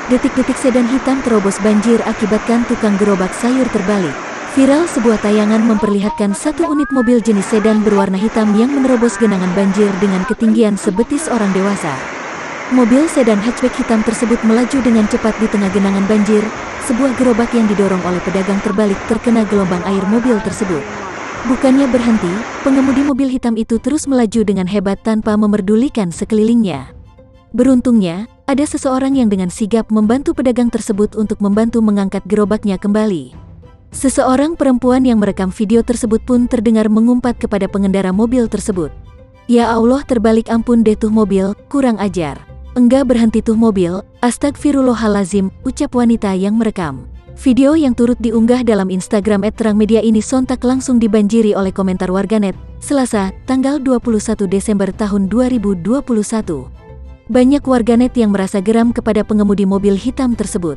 Detik-detik sedan hitam terobos banjir akibatkan tukang gerobak sayur terbalik. Viral sebuah tayangan memperlihatkan satu unit mobil jenis sedan berwarna hitam yang menerobos genangan banjir dengan ketinggian sebetis orang dewasa. Mobil sedan hatchback hitam tersebut melaju dengan cepat di tengah genangan banjir. Sebuah gerobak yang didorong oleh pedagang terbalik terkena gelombang air mobil tersebut. Bukannya berhenti, pengemudi mobil hitam itu terus melaju dengan hebat tanpa memerdulikan sekelilingnya. Beruntungnya, ada seseorang yang dengan sigap membantu pedagang tersebut untuk membantu mengangkat gerobaknya kembali. Seseorang perempuan yang merekam video tersebut pun terdengar mengumpat kepada pengendara mobil tersebut. "Ya Allah, terbalik, ampun deh tuh mobil, kurang ajar. Enggak berhenti tuh mobil, astagfirullahalazim," ucap wanita yang merekam. Video yang turut diunggah dalam Instagram @terangmedia ini sontak langsung dibanjiri oleh komentar warganet, Selasa, tanggal 21 Desember tahun 2021. Banyak warganet yang merasa geram kepada pengemudi mobil hitam tersebut.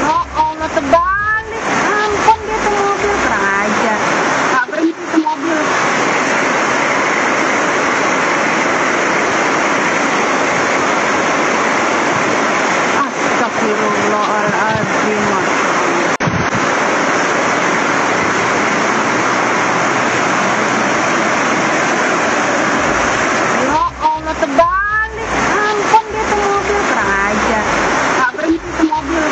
Ya Allah, terbalik. Ampun dia tuh mobil, kurang ajar. Gak berhenti tuh mobil. Astagfirullahaladzim. Ya Allah, terbalik. Ampun dia tuh mobil, kurang ajar. Gak berhenti tuh mobil.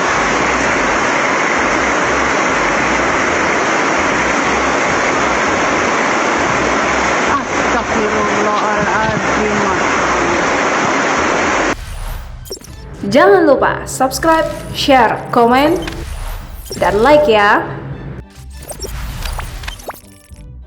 Astagfirullahaladzim. Jangan lupa subscribe, share, komen, dan like ya.